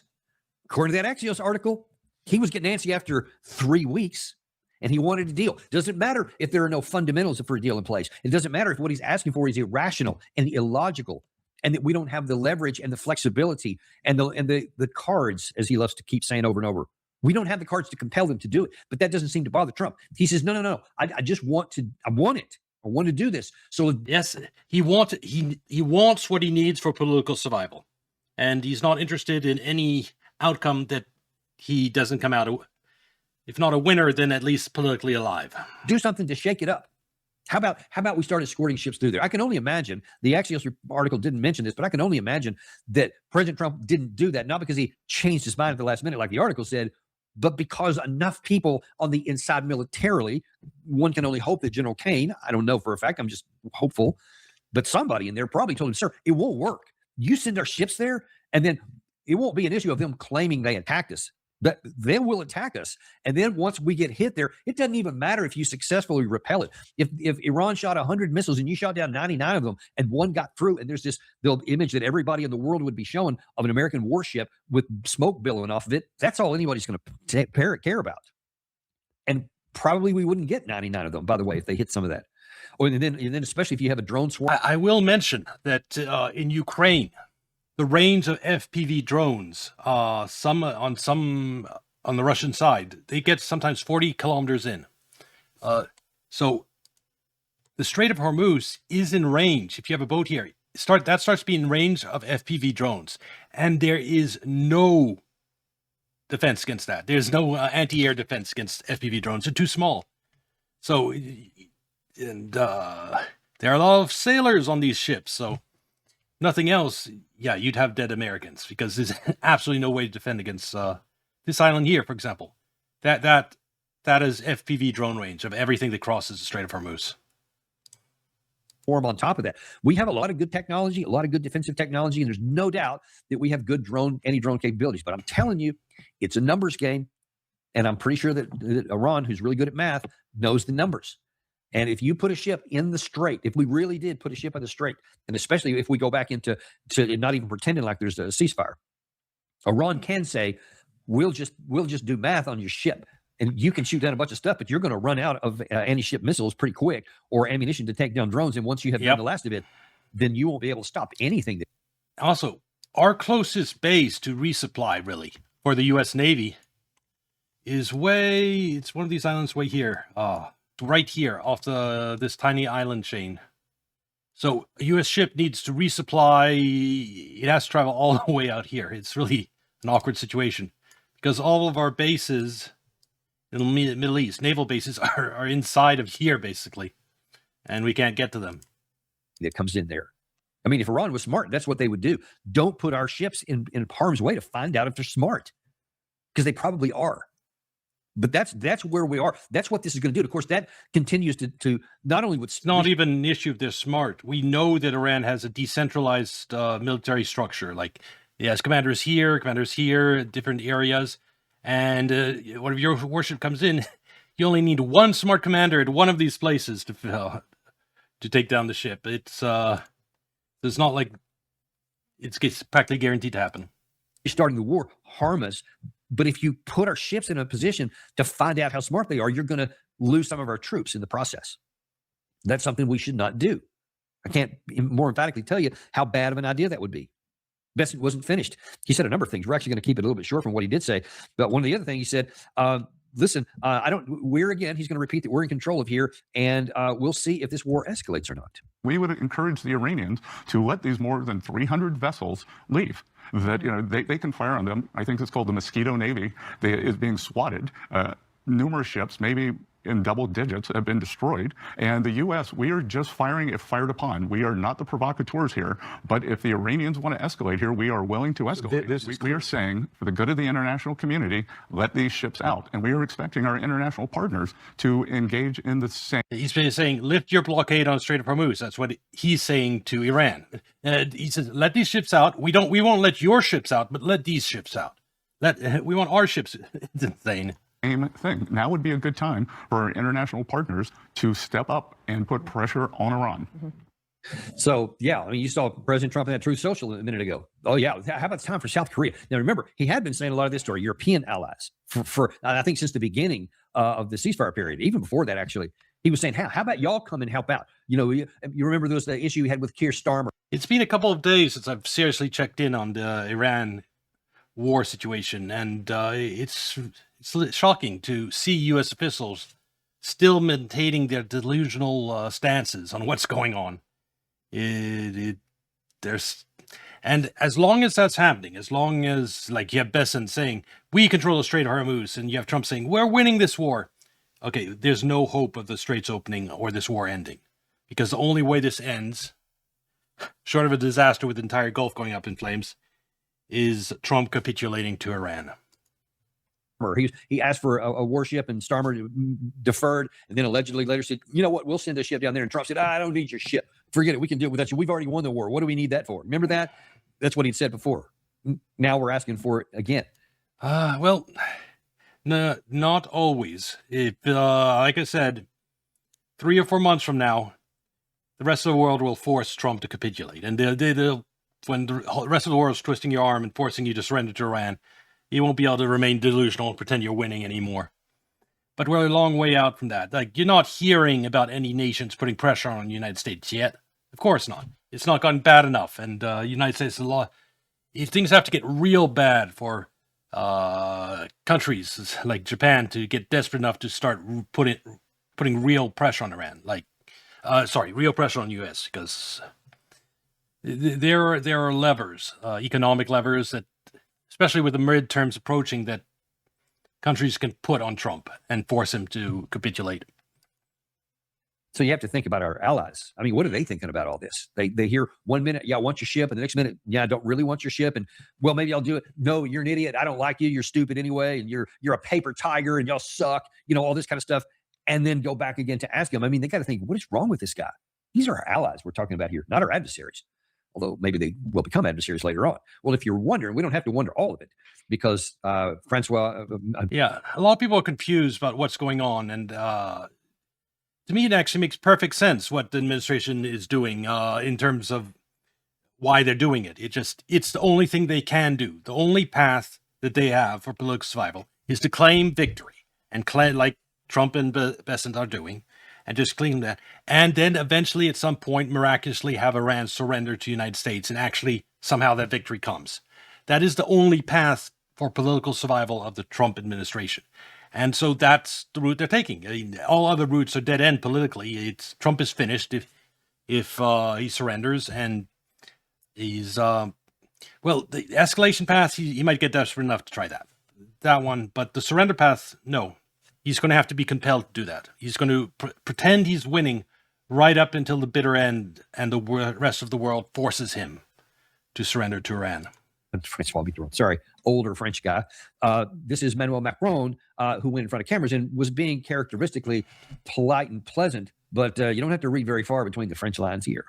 According to that Axios article, he was getting antsy after 3 weeks and he wanted a deal. Doesn't matter if there are no fundamentals for a deal in place. It doesn't matter if what he's asking for is irrational and illogical and that we don't have the leverage and the flexibility and the cards, as he loves to keep saying over and over. We don't have the cards to compel them to do it, but that doesn't seem to bother Trump. He says, no. I just want to, I want it. I want to do this. So Yes, he wants what he needs for political survival, and he's not interested in any outcome that he doesn't come out, if not a winner, then at least politically alive. do something to shake it up. How about we start escorting ships through there? I can only imagine, the Axios article didn't mention this, but I can only imagine that President Trump didn't do that, not because he changed his mind at the last minute, like the article said, but because enough people on the inside militarily, one can only hope that General Kane, I don't know for a fact, I'm just hopeful, but somebody in there probably told him, sir, it won't work. You send our ships there, and then it won't be an issue of them claiming they attacked us. But they will attack us. And then once we get hit there, it doesn't even matter if you successfully repel it. If Iran shot 100 missiles and you shot down 99 of them and one got through, and there's this the image that everybody in the world would be showing of an American warship with smoke billowing off of it, that's all anybody's going to care about. And probably we wouldn't get 99 of them, by the way, if they hit some of that. And then especially if you have a drone swarm. I will mention that in Ukraine, the range of FPV drones, some on the Russian side, they get sometimes 40 kilometers in. So the Strait of Hormuz is in range. If you have a boat here, that starts being in range of FPV drones, and there is no defense against that. There's no anti-air defense against FPV drones. They're too small. So, and there are a lot of sailors on these ships. So, nothing else. Yeah, you'd have dead Americans because there's absolutely no way to defend against this island here, for example. That is FPV drone range of everything that crosses the Strait of Hormuz. On top of that, we have a lot of good technology, a lot of good defensive technology, and there's no doubt that we have good anti-drone capabilities. But I'm telling you, it's a numbers game, and I'm pretty sure that Iran, who's really good at math, knows the numbers. And if you put a ship in the strait, if we really did put a ship in the strait, and especially if we go back into not even pretending like there's a ceasefire, Iran can say, we'll just do math on your ship. And you can shoot down a bunch of stuff, but you're going to run out of anti-ship missiles pretty quick, or ammunition to take down drones. And once you have done the last of it, then you won't be able to stop anything. Also, our closest base to resupply, really, for the U.S. Navy is it's one of these islands way here. Right here off this tiny island chain. So a U.S. ship needs to resupply. It has to travel all the way out here. It's really an awkward situation because all of our bases in the Middle East, naval bases, are inside of here, basically, and we can't get to them. It comes in there. I mean, if Iran was smart, that's what they would do. Don't put our ships in harm's way to find out if they're smart, because they probably are. But that's where we are. That's what this is going to do. Of course, that continues to not only with... It's not even an issue if they're smart. We know that Iran has a decentralized military structure. Like, it has commanders here, different areas. And when your warship comes in, you only need one smart commander at one of these places to take down the ship. It's not like it's practically guaranteed to happen. Starting the war harm us. But if you put our ships in a position to find out how smart they are, you're going to lose some of our troops in the process. That's something we should not do. I can't more emphatically tell you how bad of an idea that would be. Best it wasn't finished. He said a number of things. We're actually going to keep it a little bit short from what he did say. But one of the other things he said, listen, he's going to repeat that we're in control of here, and we'll see if this war escalates or not. We would encourage the Iranians to let these more than 300 vessels leave. That they can fire on them. I think it's called the Mosquito Navy. Is being swatted. Numerous ships, maybe in double digits, have been destroyed. And the U.S., we are just firing if fired upon. We are not the provocateurs here. But if the Iranians want to escalate here, we are willing to escalate. We are saying, for the good of the international community, let these ships out. And we are expecting our international partners to engage in the same. He's been saying, lift your blockade on the Strait of Hormuz. That's what he's saying to Iran. He says, let these ships out. We won't let your ships out, but let these ships out. We want our ships. It's insane. same thing. Now would be a good time for our international partners to step up and put pressure on Iran. So, yeah, I mean, you saw President Trump in that Truth Social a minute ago. Oh, yeah. How about it's time for South Korea? Now, remember, he had been saying a lot of this to our European allies for I think, since the beginning of the ceasefire period, even before that, actually. He was saying, how about y'all come and help out? You remember there was the issue he had with Keir Starmer. It's been a couple of days since I've seriously checked in on the Iran war situation, and it's shocking to see U.S. officials still maintaining their delusional stances on what's going on. And as long as that's happening, as long as, like, you have Besson saying we control the Strait of Hormuz, and you have Trump saying we're winning this war, okay, there's no hope of the straits opening or this war ending, because the only way this ends, short of a disaster with the entire Gulf going up in flames, is Trump capitulating to Iran. He asked for a warship, and Starmer deferred, and then allegedly later said, you know what, we'll send a ship down there. And Trump said, I don't need your ship. Forget it. We can deal with that. We've already won the war. What do we need that for? Remember that? That's what he'd said before. Now we're asking for it again. Well, no, not always. If, like I said, 3 or 4 months from now, the rest of the world will force Trump to capitulate. And they'll, when the rest of the world is twisting your arm and forcing you to surrender to Iran, you won't be able to remain delusional and pretend you're winning anymore. But we're a long way out from that. Like, you're not hearing about any nations putting pressure on the United States yet. Of course not. It's not gotten bad enough. And United States, if things have to get real bad for countries like Japan to get desperate enough to start putting real pressure on Iran, real pressure on U.S., because there are levers, economic levers, that, especially with the midterms approaching, that countries can put on Trump and force him to capitulate. So you have to think about our allies. I mean, what are they thinking about all this? They hear 1 minute, yeah, I want your ship, and the next minute, yeah, I don't really want your ship, and well, maybe I'll do it. No, you're an idiot. I don't like you. You're stupid anyway, and you're a paper tiger, and y'all suck. All this kind of stuff, and then go back again to ask him. I mean, they got to think, what is wrong with this guy? These are our allies we're talking about here, not our adversaries. Although maybe they will become adversaries later on. Well, if you're wondering, we don't have to wonder all of it, because Francois... yeah, a lot of people are confused about what's going on, and to me, it actually makes perfect sense what the administration is doing in terms of why they're doing it. It's the only thing they can do. The only path that they have for political survival is to claim victory, and like Trump and Besant are doing, and just claim that, and then eventually at some point miraculously have Iran surrender to the United States, and actually somehow that victory comes. That is the only path for political survival of the Trump administration. And so that's the route they're taking. I mean, all other routes are dead end politically. Trump is finished if he surrenders, and he's the escalation path, he might get desperate enough to try that one, but the surrender path, no. He's going to have to be compelled to do that. He's going to pretend he's winning right up until the bitter end, and the rest of the world forces him to surrender to Iran. Francois Mitterrand, sorry, older French guy. This is Emmanuel Macron, who went in front of cameras and was being characteristically polite and pleasant, but you don't have to read very far between the French lines here.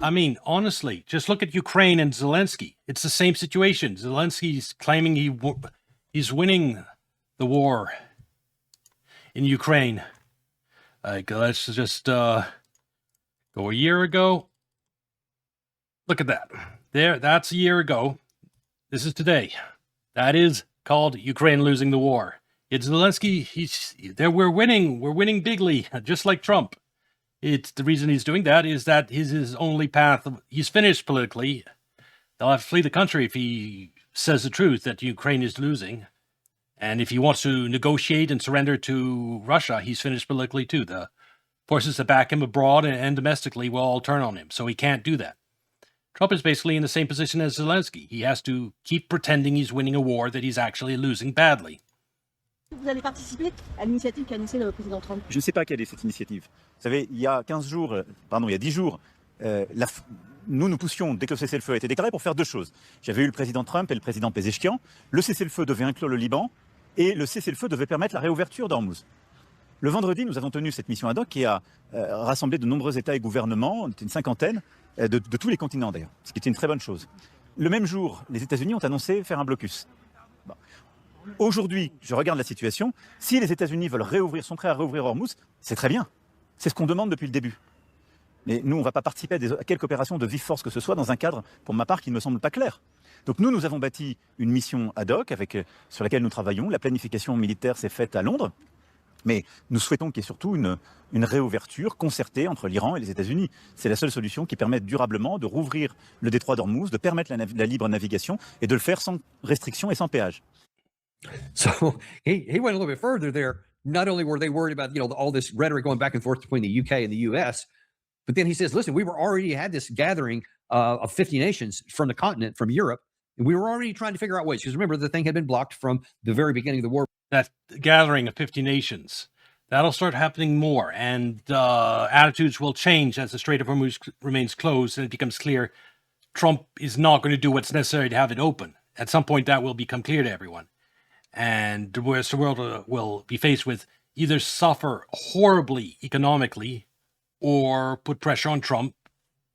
I mean, honestly, just look at Ukraine and Zelensky. It's the same situation. Zelensky's claiming he's winning the war in Ukraine. Like, let's just go a year ago. Look at that. That's a year ago. This is today. That is called Ukraine losing the war. It's Zelensky. We're winning. We're winning bigly, just like Trump. It's the reason he's doing that is that his only path. He's finished politically. They'll have to flee the country if he says the truth that Ukraine is losing. And if he wants to negotiate and surrender to Russia, he's finished politically too. The forces that back him abroad and domestically will all turn on him. So he can't do that. Trump is basically in the same position as Zelensky. He has to keep pretending he's winning a war that he's actually losing badly. Vous allez participer à l'initiative qu'a annoncée le président Trump. Je ne sais pas quelle est cette initiative. Vous savez, il y a 10 jours, nous poussions, dès que le cessez-le-feu a été déclaré, pour faire deux choses. J'avais eu le président Trump et le président Pezeshkian. Le cessez-le-feu devait inclure le Liban et le cessez-le-feu devait permettre la réouverture d'Ormuz. Le vendredi, nous avons tenu cette mission ad hoc qui a rassemblé de nombreux États et gouvernements, on était une cinquantaine, de tous les continents d'ailleurs, ce qui était une très bonne chose. Le même jour, les États-Unis ont annoncé faire un blocus. Bon. Aujourd'hui, je regarde la situation. Si les États-Unis veulent réouvrir, sont prêts à réouvrir Hormuz, c'est très bien. C'est ce qu'on demande depuis le début. Mais nous, on ne va pas participer à quelque opération de vive force que ce soit dans un cadre, pour ma part, qui ne me semble pas clair. Donc nous avons bâti une mission ad hoc sur laquelle nous travaillons. La planification militaire s'est faite à Londres. Mais nous souhaitons qu'il y ait surtout une réouverture concertée entre l'Iran et les États-Unis. C'est la seule solution qui permette durablement de rouvrir le détroit d'Ormuz, de permettre la libre navigation et de le faire sans restriction et sans péage. So he went a little bit further there. Not only were they worried about, all this rhetoric going back and forth between the UK and the US, but then he says, listen, we were already had this gathering of 50 nations from the continent, from Europe, and we were already trying to figure out ways. Because remember, the thing had been blocked from the very beginning of the war. That gathering of 50 nations, that'll start happening more, and attitudes will change as the Strait of Hormuz remains closed and it becomes clear Trump is not going to do what's necessary to have it open. At some point, that will become clear to everyone. And the rest of the world will be faced with either suffer horribly economically or put pressure on Trump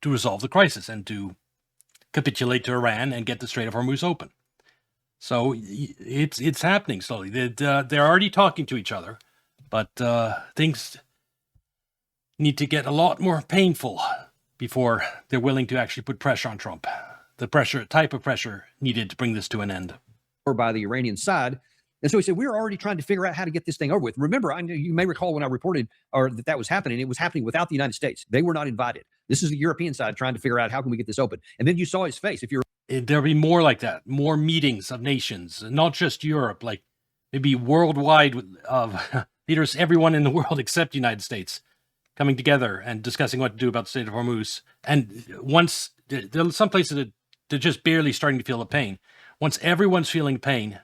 to resolve the crisis and to capitulate to Iran and get the Strait of Hormuz open. So it's happening slowly. They're already talking to each other, but things need to get a lot more painful before they're willing to actually put pressure on Trump. The type of pressure needed to bring this to an end. By the Iranian side. And so he said, we're already trying to figure out how to get this thing over with. Remember, you may recall when I reported that was happening, it was happening without the United States. They were not invited. This is the European side trying to figure out how can we get this open. And then you saw his face. There'll be more like that, more meetings of nations, not just Europe, like maybe worldwide of leaders, everyone in the world except the United States, coming together and discussing what to do about the Strait of Hormuz. And once there's some places that they're just barely starting to feel the pain. Once everyone's feeling pain,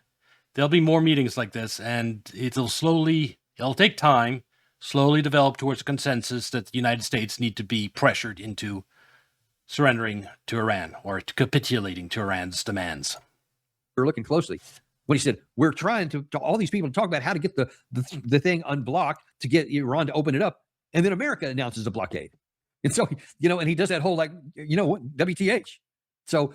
there'll be more meetings like this, and it'll take time, slowly develop towards a consensus that the United States need to be pressured into surrendering to Iran or to capitulating to Iran's demands. We're looking closely. When he said, we're trying to all these people to talk about how to get the thing unblocked to get Iran to open it up. And then America announces a blockade. And so, and he does that whole WTH. So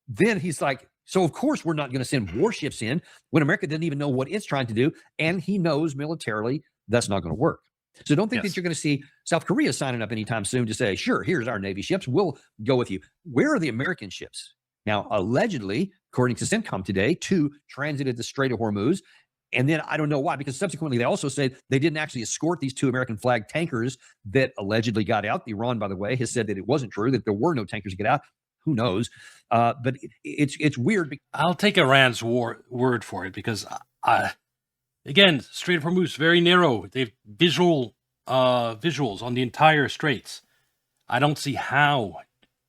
then he's like, so of course we're not going to send warships in when America didn't even know what it's trying to do. And he knows militarily that's not going to work. So don't think that you're going to see South Korea signing up anytime soon to say, sure, here's our Navy ships. We'll go with you. Where are the American ships? Now, allegedly, according to CENTCOM today, 2 transited the Strait of Hormuz. And then I don't know why, because subsequently they also said they didn't actually escort these 2 American flag tankers that allegedly got out. Iran, by the way, has said that it wasn't true, that there were no tankers to get out. Who knows? But it's weird. I'll take Iran's word for it because, again, Strait of Hormuz, very narrow. They've visuals on the entire straits. I don't see how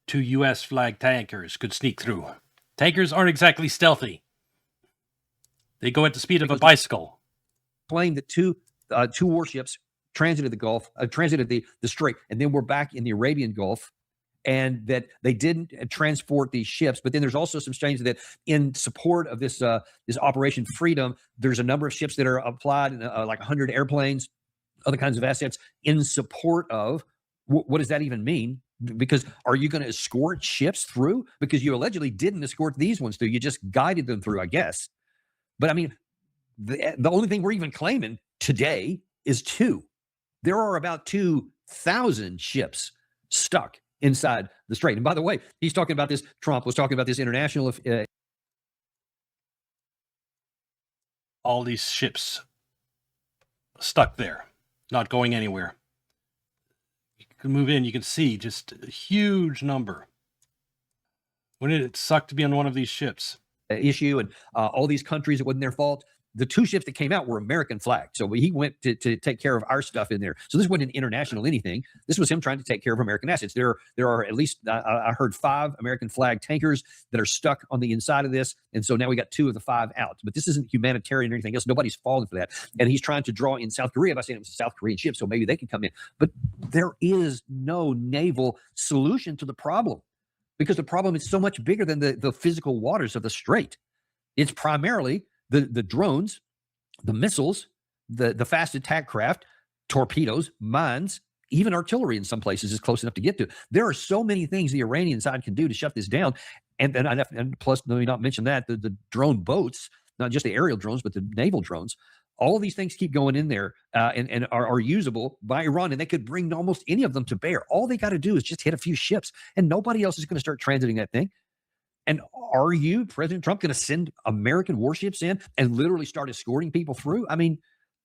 2 U.S. flag tankers could sneak through. Tankers aren't exactly stealthy. They go at the speed of a bicycle. Claimed that two warships transited the Gulf, transited the Strait, and then we're back in the Arabian Gulf, and that they didn't transport these ships. But then there's also some strange that in support of this Operation Freedom, there's a number of ships that are applied, like 100 airplanes, other kinds of assets in support of. What does that even mean? Because are you going to escort ships through? Because you allegedly didn't escort these ones through. You just guided them through, I guess. But I mean, the only thing we're even claiming today is 2. There are about 2,000 ships stuck inside the strait. And by the way, he's talking about this. Trump was talking about this international. All these ships stuck there, not going anywhere. You can move in, you can see just a huge number. Wouldn't it suck to be on one of these ships? Issue and all these countries, it wasn't their fault. The 2 ships that came out were American flagged. So he went to take care of our stuff in there. So this wasn't international anything. This was him trying to take care of American assets. There are at least, I heard 5 American flag tankers that are stuck on the inside of this. And so now we got 2 of the 5 out. But this isn't humanitarian or anything else. Nobody's falling for that. And he's trying to draw in South Korea by saying it was a South Korean ship, so maybe they can come in. But there is no naval solution to the problem, because the problem is so much bigger than the physical waters of the strait. It's primarily the drones, the missiles, the fast attack craft, torpedoes, mines, even artillery in some places is close enough to get to. There are so many things the Iranian side can do to shut this down. And plus, let me not mention that, the drone boats not just the aerial drones, but the naval drones. All of these things keep going in there and are usable by Iran, and they could bring almost any of them to bear. All they got to do is just hit a few ships, and nobody else is going to start transiting that thing. And are you, President Trump, going to send American warships in and literally start escorting people through? I mean,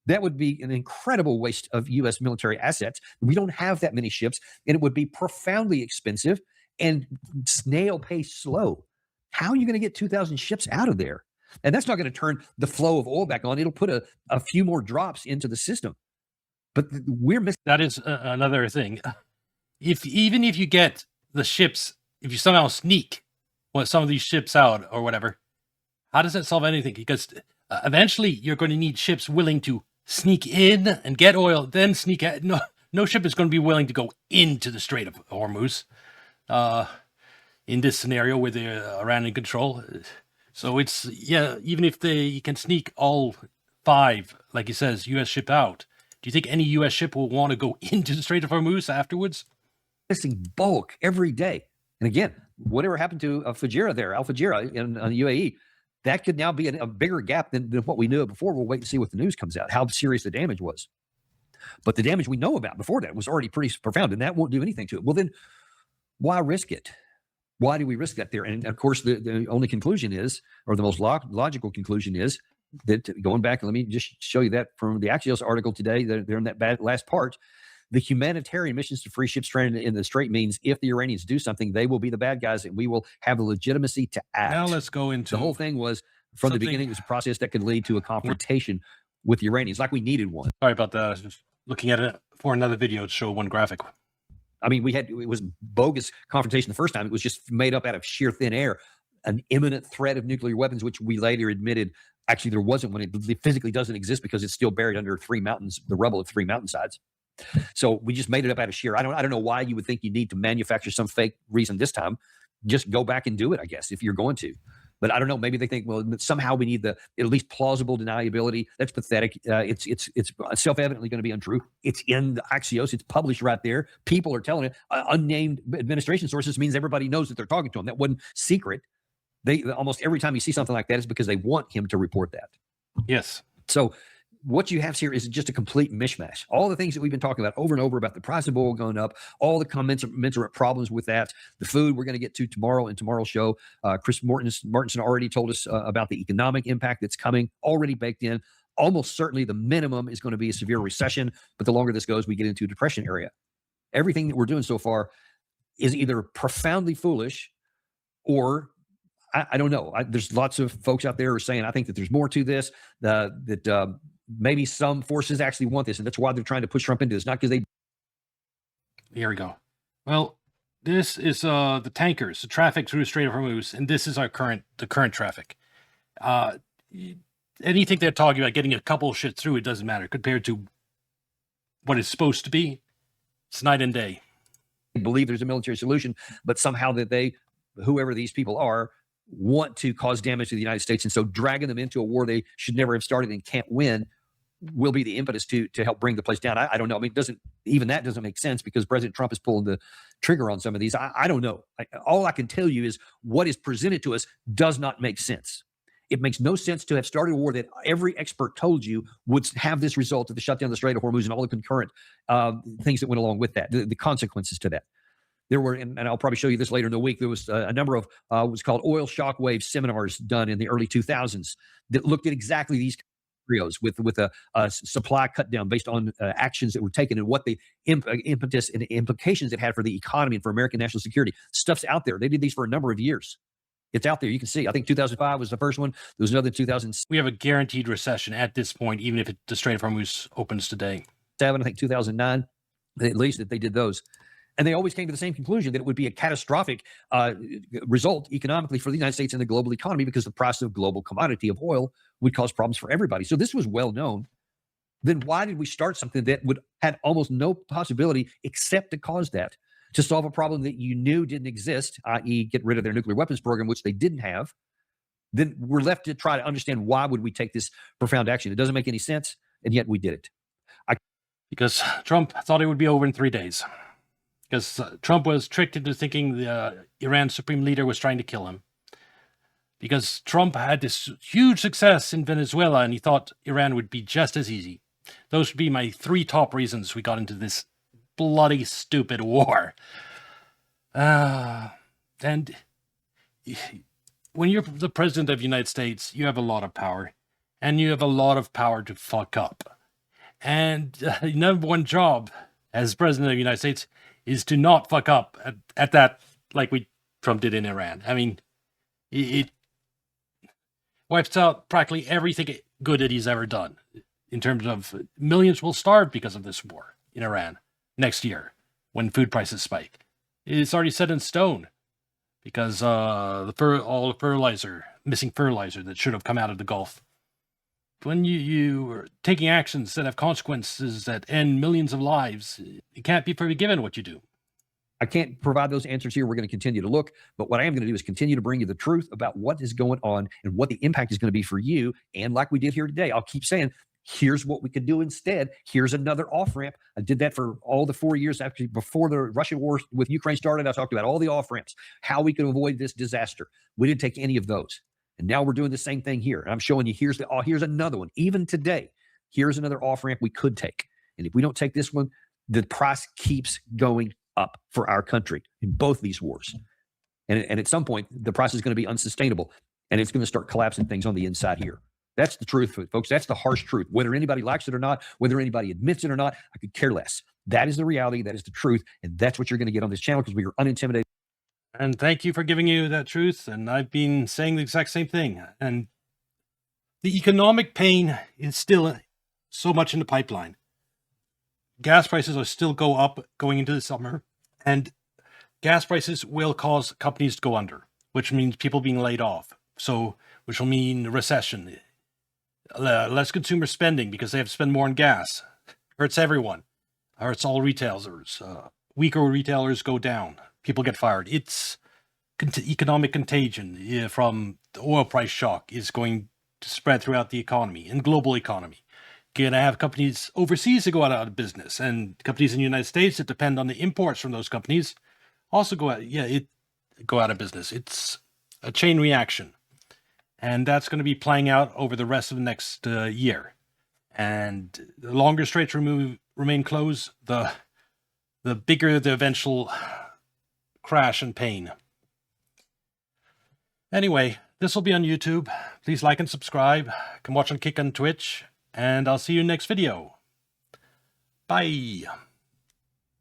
that would be an incredible waste of U.S. military assets. We don't have that many ships, and it would be profoundly expensive and snail pace slow. How are you going to get 2,000 ships out of there? And that's not going to turn the flow of oil back on. It'll put a few more drops into the system. But we're missing. That is another thing. Even if you get the ships, if you somehow sneak some of these ships out or whatever, how does that solve anything? Because eventually you're going to need ships willing to sneak in and get oil, then sneak out. No ship is going to be willing to go into the Strait of Hormuz in this scenario with the Iran in control. So it's, yeah, even if they can sneak all 5, like he says, U.S. ship out, do you think any U.S. ship will want to go into the Strait of Hormuz afterwards? Missing bulk every day. And again, whatever happened to Fujairah there, Al Fujairah in UAE, that could now be a bigger gap than what we knew before. We'll wait and see what the news comes out, how serious the damage was. But the damage we know about before that was already pretty profound, and that won't do anything to it. Well, then why risk it? Why do we risk that there? And of course, the only conclusion is, or the most logical conclusion is, that going back, let me just show you that from the Axios article today, they're in that last part. The humanitarian missions to free ships stranded in the strait means if the Iranians do something, they will be the bad guys and we will have the legitimacy to act. Now let's go into the whole thing was from the beginning, it was a process that could lead to a confrontation with the Iranians, like we needed one. Sorry about that. I was just looking at it for another video to show one graphic. I mean, it was bogus confrontation the first time. It was just made up out of sheer thin air, an imminent threat of nuclear weapons, which we later admitted actually there wasn't when it physically doesn't exist because it's still buried under 3 mountains, the rubble of 3 mountainsides. So we just made it up out of sheer. I don't know why you would think you need to manufacture some fake reason this time. Just go back and do it, I guess, if you're going to. But I don't know. Maybe they think, well, somehow we need at least plausible deniability. That's pathetic. It's self-evidently going to be untrue. It's in the Axios. It's published right there. People are telling it. Unnamed administration sources means everybody knows that they're talking to him. That wasn't secret. They almost every time you see something like that is because they want him to report that. Yes. So what you have here is just a complete mishmash. All the things that we've been talking about over and over about the price of oil going up, all the commensurate problems with that, the food we're going to get to tomorrow in tomorrow's show. Chris Martinson already told us about the economic impact that's coming, already baked in. Almost certainly the minimum is going to be a severe recession, but the longer this goes, we get into a depression area. Everything that we're doing so far is either profoundly foolish or I don't know. There's lots of folks out there who are saying, I think that there's more to this, that maybe some forces actually want this, and that's why they're trying to push Trump into this, not because they... Here we go. Well, this is the tankers, the traffic through the Strait of Hormuz, and this is the current traffic. Anything they're talking about getting a couple of ships through, it doesn't matter compared to what it's supposed to be. It's night and day. They believe there's a military solution, but somehow that whoever these people are, want to cause damage to the United States, and so dragging them into a war they should never have started and can't win will be the impetus to help bring the place down. I don't know. I mean, that doesn't make sense because President Trump is pulling the trigger on some of these. I don't know. All I can tell you is what is presented to us does not make sense. It makes no sense to have started a war that every expert told you would have this result of the shutdown of the Strait of Hormuz and all the concurrent things that went along with that, the consequences to that. There were, and I'll probably show you this later in the week, there was a number of what's called oil shockwave seminars done in the early 2000s that looked at exactly these scenarios with a supply cut down based on actions that were taken and what the impetus and implications it had for the economy and for American national security. Stuff's out there. They did these for a number of years. It's out there. You can see. I think 2005 was the first one. There was another 2007. We have a guaranteed recession at this point, even if the Strait of Hormuz opens today. I think 2009, at least, that they did those. And they always came to the same conclusion that it would be a catastrophic result economically for the United States and the global economy because the price of global commodity of oil would cause problems for everybody. So this was well known. Then why did we start something that had almost no possibility except to cause that, to solve a problem that you knew didn't exist, i.e. get rid of their nuclear weapons program, which they didn't have? Then we're left to try to understand why would we take this profound action. It doesn't make any sense, and yet we did it. Because Trump thought it would be over in 3 days. Because Trump was tricked into thinking the Iran supreme leader was trying to kill him. because Trump had this huge success in Venezuela and he thought Iran would be just as easy. Those would be my 3 top reasons we got into this bloody stupid war. And when you're the president of the United States, you have a lot of power, and you have a lot of power to fuck up. And your number one job as president of the United States is to not fuck up at that, like Trump did in Iran. I mean, it wipes out practically everything good that he's ever done. In terms of millions will starve because of this war in Iran next year when food prices spike. It's already set in stone because all the fertilizer, missing fertilizer that should have come out of the Gulf. When you are taking actions that have consequences that end millions of lives, it can't be forgiven what you do. I can't provide those answers here. We're going to continue to look. But what I am going to do is continue to bring you the truth about what is going on and what the impact is going to be for you. And like we did here today, I'll keep saying, here's what we could do instead. Here's another off-ramp. I did that for all the 4 years actually before the Russian war with Ukraine started. I talked about all the off-ramps, how we could avoid this disaster. We didn't take any of those. And now we're doing the same thing here. And I'm showing you here's another one. Even today, here's another off-ramp we could take. And if we don't take this one, the price keeps going up for our country in both these wars. And at some point, the price is going to be unsustainable. And it's going to start collapsing things on the inside here. That's the truth, folks. That's the harsh truth. Whether anybody likes it or not, whether anybody admits it or not, I could care less. That is the reality. That is the truth. And that's what you're going to get on this channel because we are unintimidated. And thank you for giving you that truth. And I've been saying the exact same thing. And the economic pain is still so much in the pipeline. Gas prices are still going into the summer. And gas prices will cause companies to go under, which means people being laid off. So, which will mean recession. Less consumer spending because they have to spend more on gas. Hurts everyone. Hurts all retailers. Weaker retailers go down. People get fired. It's economic contagion from the oil price shock is going to spread throughout the economy and global economy. You're going to have companies overseas that go out of business, and companies in the United States that depend on the imports from those companies also go out of business. It's a chain reaction. And that's going to be playing out over the rest of the next year. And the longer straits remain closed, the bigger the eventual crash and pain. Anyway, this will be on YouTube. Please like and subscribe. You can watch on Kick on Twitch. And I'll see you next video. Bye.